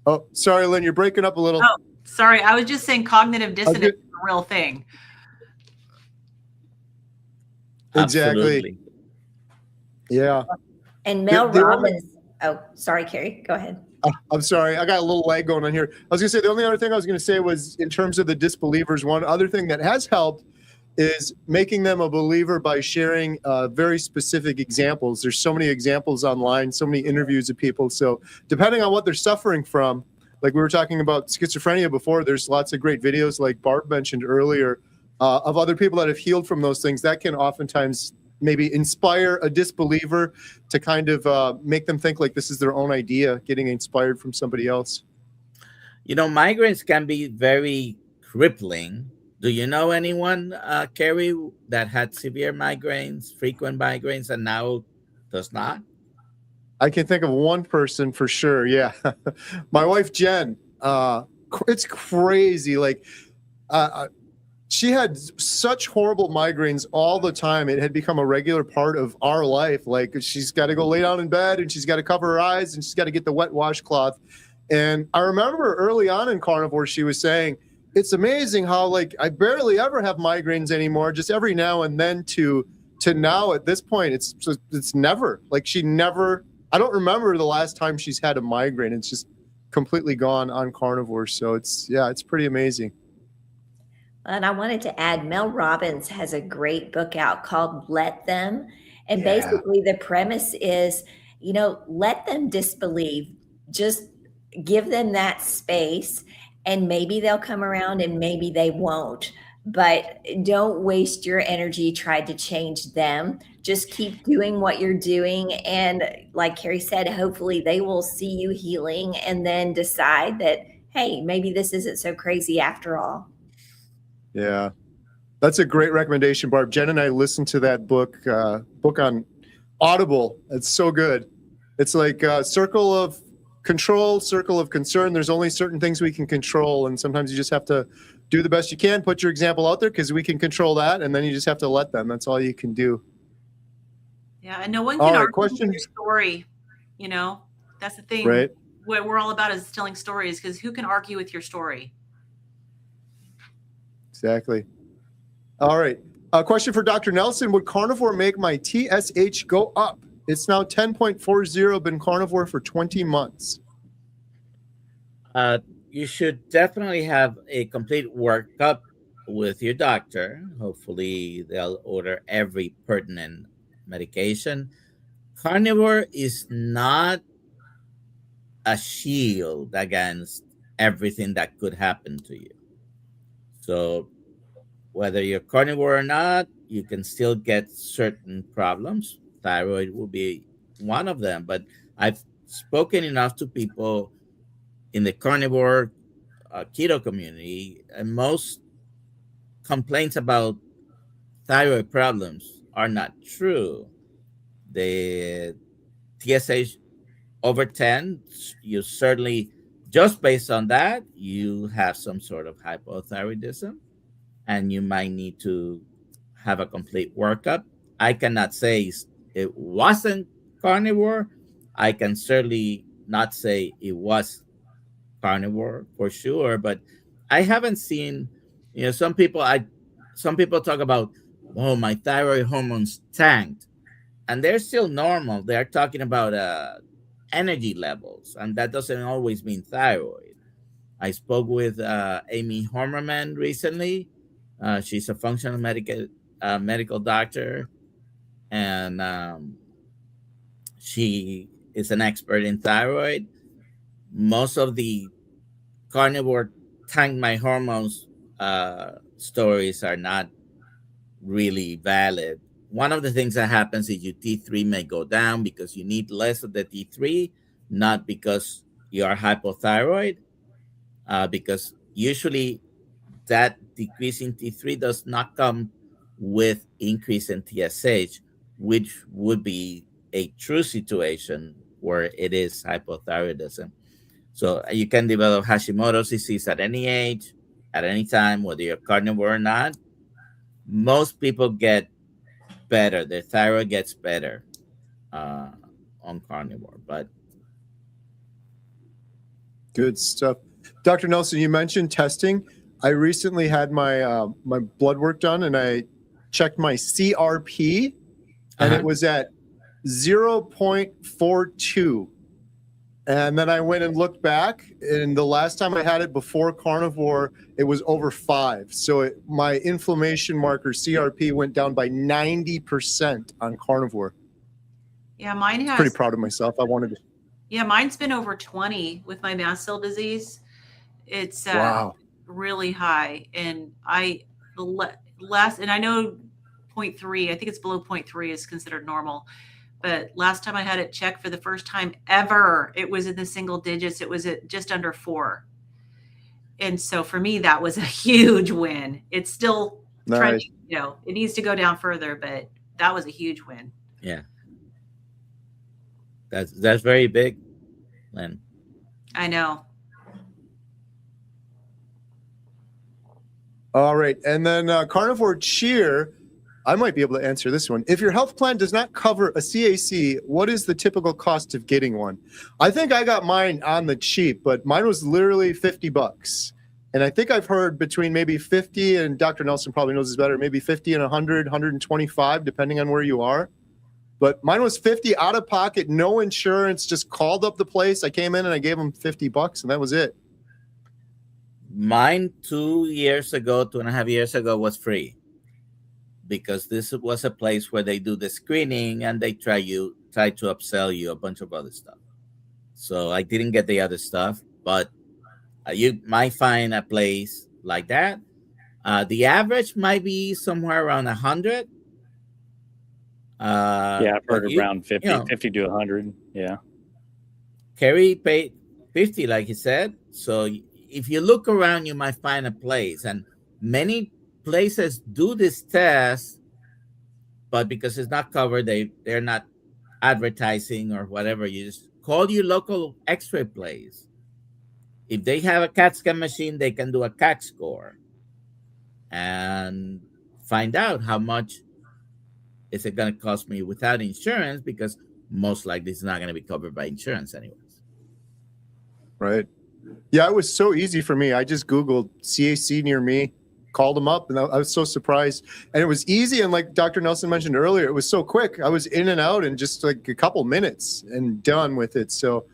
Oh, sorry, Lynn, you're breaking up a little. Oh, sorry. I was just saying cognitive dissonance is a real thing. Exactly. Absolutely. Yeah. And Mel Robbins. Oh, sorry, Kerry. Go ahead. I'm sorry. I got a little lag going on here. I was going to say the only other thing I was going to say was in terms of the disbelievers, one other thing that has helped is making them a believer by sharing very specific examples. There's so many examples online, so many interviews of people. So depending on what they're suffering from, like we were talking about schizophrenia before, there's lots of great videos like Barb mentioned earlier of other people that have healed from those things. That can oftentimes maybe inspire a disbeliever to kind of make them think like this is their own idea, getting inspired from somebody else. You know, migraines can be very crippling. Do you know anyone, Kerry, that had severe migraines, frequent migraines, and now does not? I can think of one person for sure. Yeah. My wife, Jen, it's crazy. Like, she had such horrible migraines all the time. It had become a regular part of our life. Like, she's got to go lay down in bed and she's got to cover her eyes and she's got to get the wet washcloth. And I remember early on in Carnivore, she was saying, it's amazing how, like, I barely ever have migraines anymore, just every now and then to now at this point, it's never. Like, she never, I don't remember the last time she's had a migraine. It's just completely gone on Carnivore. So it's pretty amazing. And I wanted to add, Mel Robbins has a great book out called Let Them. And Yeah. basically the premise is, let them disbelieve. Just give them that space, and maybe they'll come around and maybe they won't. But don't waste your energy trying to change them. Just keep doing what you're doing. And like Kerry said, hopefully they will see you healing and then decide that, hey, maybe this isn't so crazy after all. Yeah, that's a great recommendation, Barb. Jen and I listened to that book on Audible. It's so good. It's like a circle of control, circle of concern. There's only certain things we can control, and sometimes you just have to do the best you can, put your example out there because we can control that, and then you just have to let them. That's all you can do. Yeah, and no one All can right, argue question. with your story. That's the thing. Right. What we're all about is telling stories, because who can argue with your story? Exactly. All right. A question for Dr. Nelson. Would Carnivore make my TSH go up? It's now 10.40, been Carnivore for 20 months. You should definitely have a complete workup with your doctor. Hopefully they'll order every pertinent medication. Carnivore is not a shield against everything that could happen to you. So whether you're carnivore or not, you can still get certain problems. Thyroid will be one of them. But I've spoken enough to people in the carnivore keto community, and most complaints about thyroid problems are not true. The TSH over 10, you certainly, just based on that, you have some sort of hypothyroidism, and you might need to have a complete workup. I cannot say it wasn't carnivore. I can certainly not say it was carnivore for sure, but I haven't seen, some people talk about, oh, my thyroid hormones tanked, and they're still normal. They're talking about energy levels, and that doesn't always mean thyroid. I spoke with Amy Hormerman recently. She's a functional medical doctor, and she is an expert in thyroid. Most of the carnivore tank my hormones stories are not really valid. One of the things that happens is your T3 may go down because you need less of the T3, not because you are hypothyroid, because usually that decrease in T3 does not come with increase in TSH, which would be a true situation where it is hypothyroidism. So you can develop Hashimoto's disease at any age, at any time, whether you're carnivore or not. Most people get better. Their thyroid gets better on carnivore. But Good stuff. Dr. Nelson, you mentioned testing. I recently had my my blood work done, and I checked my CRP, and it was at 0.42. And then I went and looked back, and the last time I had it before carnivore, it was over 5. So my inflammation marker, CRP, went down by 90% on carnivore. Yeah, mine has. Pretty proud of myself. I wanted to. Yeah, mine's been over 20 with my mast cell disease. It's Wow. really high. And I know 0.3, I think it's below 0.3 is considered normal. But last time I had it checked for the first time ever, it was in the single digits. It was at just under 4. And so for me, that was a huge win. It's still trending, it needs to go down further, but that was a huge win. yeah. That's very big, Lynn. I know. All right. And then Carnivore Cheer, I might be able to answer this one. If your health plan does not cover a CAC, what is the typical cost of getting one? I think I got mine on the cheap, but mine was literally $50. And I think I've heard between maybe 50, and Dr. Nelson probably knows this better, maybe 50 and 100, 125, depending on where you are. But mine was 50 out of pocket, no insurance, just called up the place. I came in and I gave them $50 and that was it. Mine 2.5 years ago was free, because this was a place where they do the screening and they try to upsell you a bunch of other stuff. So I didn't get the other stuff, but you might find a place like that. The average might be somewhere around 100. Yeah, I've heard but around 50, 50 to 100. Yeah. Kerry paid 50, like he said. So if you look around, you might find a place. And many places do this test, but because it's not covered, they're not advertising or whatever. You just call your local x-ray place. If they have a CAT scan machine, they can do a CAT score and find out how much is it going to cost me without insurance, because most likely it's not going to be covered by insurance anyways. Right. Yeah, it was so easy for me. I just Googled CAC near me, called them up, and I was so surprised. And it was easy. And like Dr. Nelson mentioned earlier, it was so quick. I was in and out in just like a couple minutes and done with it. So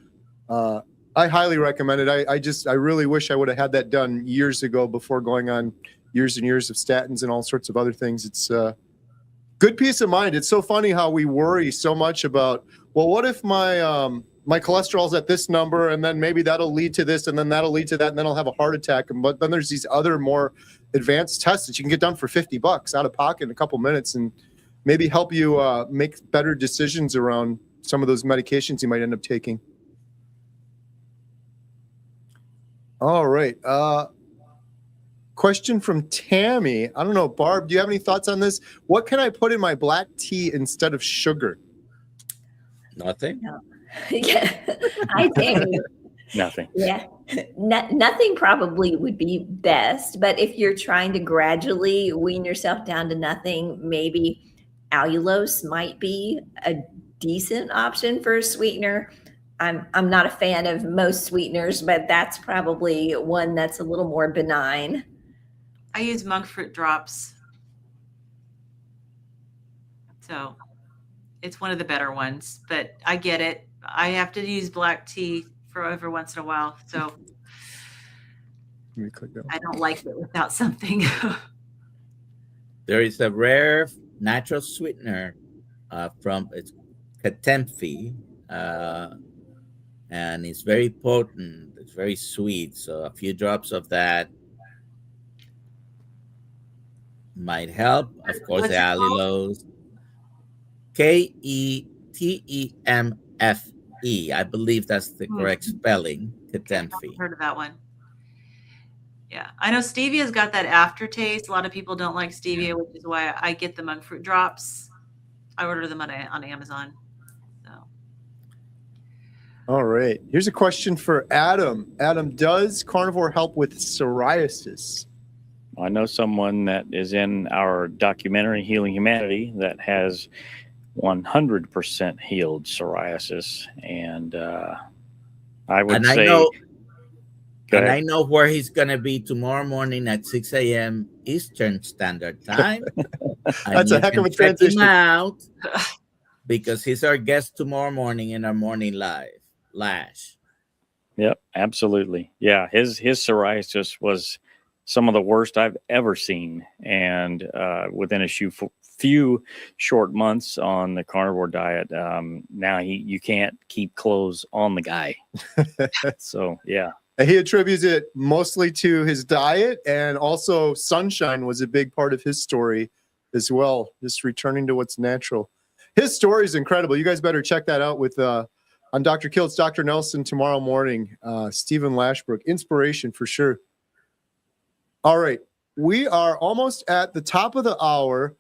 I highly recommend it. I really wish I would have had that done years ago before going on years and years of statins and all sorts of other things. It's good peace of mind. It's so funny how we worry so much about, well, what if my cholesterol's at this number, and then maybe that'll lead to this, and then that'll lead to that, and then I'll have a heart attack. But then there's these other more advanced tests that you can get done for $50 out of pocket in a couple minutes, and maybe help you make better decisions around some of those medications you might end up taking. All right. Question from Tammy. I don't know, Barb, do you have any thoughts on this? What can I put in my black tea instead of sugar? Nothing. No. Yeah, I think Nothing. yeah, nothing probably would be best. But if you're trying to gradually wean yourself down to nothing, maybe allulose might be a decent option for a sweetener. I'm not a fan of most sweeteners, but that's probably one that's a little more benign. I use monk fruit drops. So it's one of the better ones, but I get it. I have to use black tea for every once in a while. So Let me click that. I don't like it without something. There is a rare natural sweetener from it's Katemfi, and it's very potent. It's very sweet. So a few drops of that might help. Of course, What's the it called? allulose. Ketemfe. I believe that's the correct spelling. Katemfi. Heard of that one. Yeah, I know stevia's got that aftertaste. A lot of people don't like stevia, which is why I get the monk fruit drops. I order them on Amazon. So All right. Here's a question for Adam. Adam, does carnivore help with psoriasis? I know someone that is in our documentary Healing Humanity that has 100% healed psoriasis, and I would say. I know where he's gonna be tomorrow morning at 6 a.m. Eastern Standard Time. That's a heck of a check transition. him out, because he's our guest tomorrow morning in our morning live. Lash. Yep, absolutely. Yeah, his psoriasis was some of the worst I've ever seen, and within a few short months on the carnivore diet, now you can't keep clothes on the guy. So yeah. He attributes it mostly to his diet, and also sunshine was a big part of his story as well, just returning to what's natural. His story is incredible. You guys better check that out with on Dr. Kilt's Dr. Nelson tomorrow morning. Stephen Lashbrook, inspiration for sure. All right, we are almost at the top of the hour.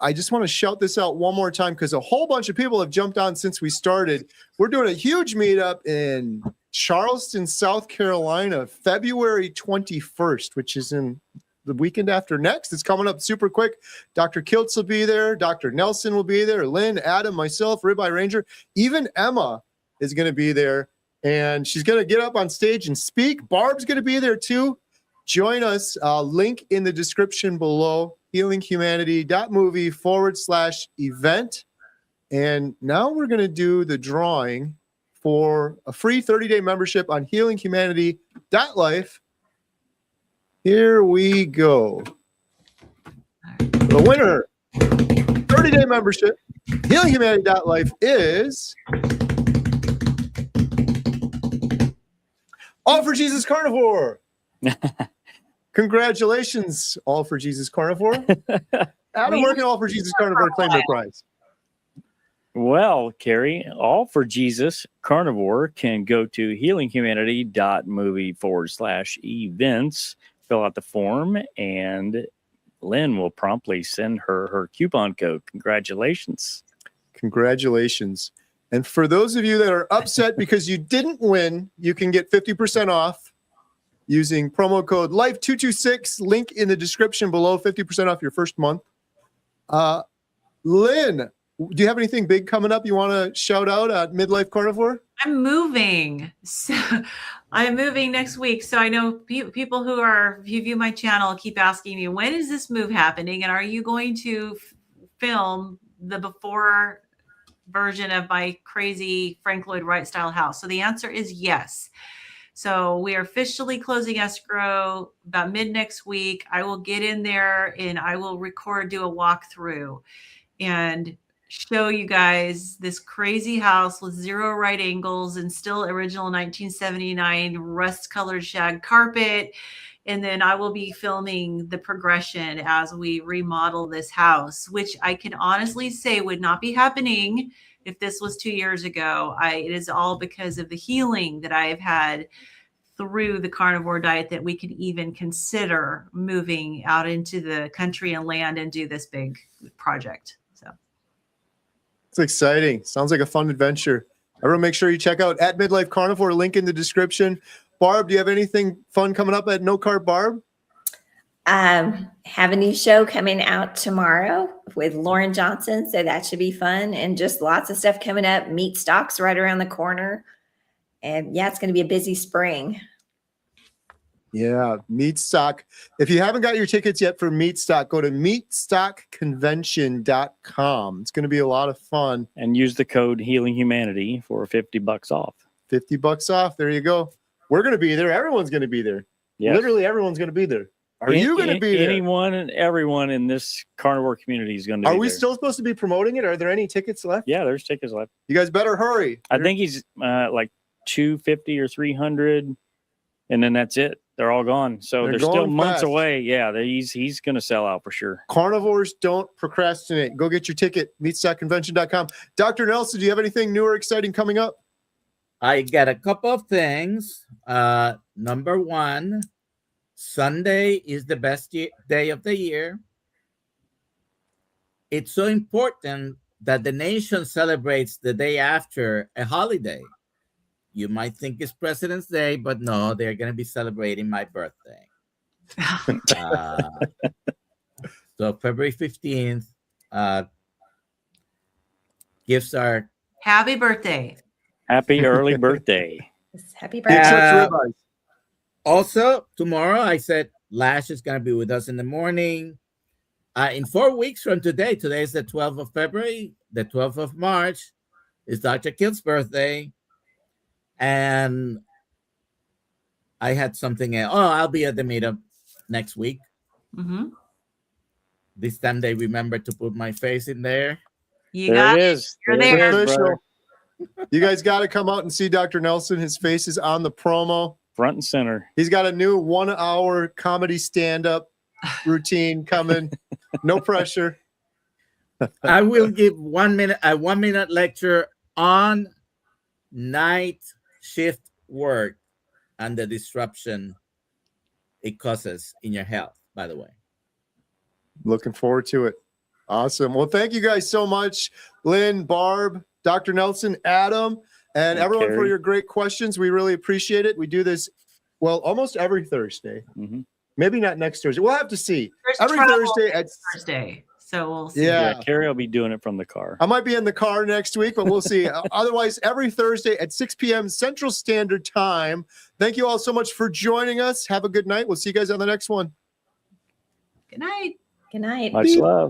I just want to shout this out one more time because a whole bunch of people have jumped on since we started. We're doing a huge meetup in Charleston, South Carolina, February 21st, which is in the weekend after next. It's coming up super quick. Dr. Kiltz will be there. Dr. Nelson will be there. Lynn, Adam, myself, Ribeye Ranger, even Emma is going to be there. And she's going to get up on stage and speak. Barb's going to be there too. Join us. Link in the description below, healinghumanity.movie/event. And now we're going to do the drawing for a free 30-day membership on healinghumanity.life. Here we go. The winner, 30-day membership, healinghumanity.life is All for Jesus Carnivore. Congratulations, All for Jesus Carnivore. Adam, where can All for Jesus Carnivore claim their prize? Well, Kerry, All for Jesus Carnivore can go to healinghumanity.movie/events, fill out the form, and Lynn will promptly send her coupon code. Congratulations. Congratulations. And for those of you that are upset because you didn't win, you can get 50% off using promo code LIFE226, link in the description below, 50% off your first month. Lynn, do you have anything big coming up you want to shout out at Midlife Carnivore? I'm moving. So I'm moving next week. So I know people who view my channel keep asking me, when is this move happening? And are you going to film the before version of my crazy Frank Lloyd Wright style house? So the answer is yes. So we are officially closing escrow about mid next week. I will get in there and I will do a walkthrough and show you guys this crazy house with 0 right angles and still original 1979 rust colored shag carpet. And then I will be filming the progression as we remodel this house, which I can honestly say would not be happening if this was 2 years ago. It is all because of the healing that I've had through the carnivore diet that we could even consider moving out into the country and land and do this big project. So it's exciting. Sounds like a fun adventure. Everyone make sure you check out at Midlife Carnivore, link in the description. Barb, do you have anything fun coming up at No Carb Barb? Have a new show coming out tomorrow with Lauren Johnson, so that should be fun, and just lots of stuff coming up. Meat stocks right around the corner, and yeah, it's going to be a busy spring. Yeah, Meat Stock. If you haven't got your tickets yet for Meat Stock, go to meatstockconvention.com. It's going to be a lot of fun. And use the code Healing Humanity for $50 off. $50 off. There you go. We're going to be there. Everyone's going to be there. Yes. Literally everyone's going to be there. Are you going to be there? Anyone and everyone in this carnivore community is going to be there. Are we still supposed to be promoting it? Are there any tickets left? Yeah, there's tickets left. You guys better hurry. I think he's like 250 or 300, and then that's it. They're all gone. So they're still months fast. away. Yeah, he's going to sell out for sure. Carnivores don't procrastinate. Go get your ticket, meatstockconvention.com. Dr. Nelson, do you have anything new or exciting coming up? I got a couple of things. Number one, Sunday is the best day of the year. It's so important that the nation celebrates the day after a holiday. You might think it's President's Day, but no, they're going to be celebrating my birthday. So February 15th, gifts are... Happy birthday. Happy early birthday. Happy Big birthday. Church ribeyes. Also, tomorrow, I said Lash is going to be with us in the morning. In 4 weeks from today is the 12th of February. The 12th of March is Dr. Kilt's birthday. And I had something else. Oh, I'll be at the meetup next week. Mm-hmm. This time they remember to put my face in there. You There got it it. is. You're There it there. is, brother. You guys got to come out and see Dr. Nelson. His face is on the promo. Front and center. He's got a new 1-hour comedy stand-up routine coming. No pressure. I will give 1 minute, a 1 minute lecture on night shift work and the disruption it causes in your health, by the way. Looking forward to it. Awesome. Well, thank you guys so much, Lynn, Barb, Dr. Nelson, Adam, and everyone for Kerry. your great questions. We really appreciate it. We do this, well, almost every Thursday. Mhm. Maybe not next Thursday. We'll have to see. There's Every travel Thursday next Thursday, so we'll see. Yeah. Kerry will be doing it from the car. I might be in the car next week, but we'll see. Otherwise, every Thursday at 6 p.m. Central Standard Time. Thank you all so much for joining us. Have a good night. We'll see you guys on the next one. Good night. Good night. Much love.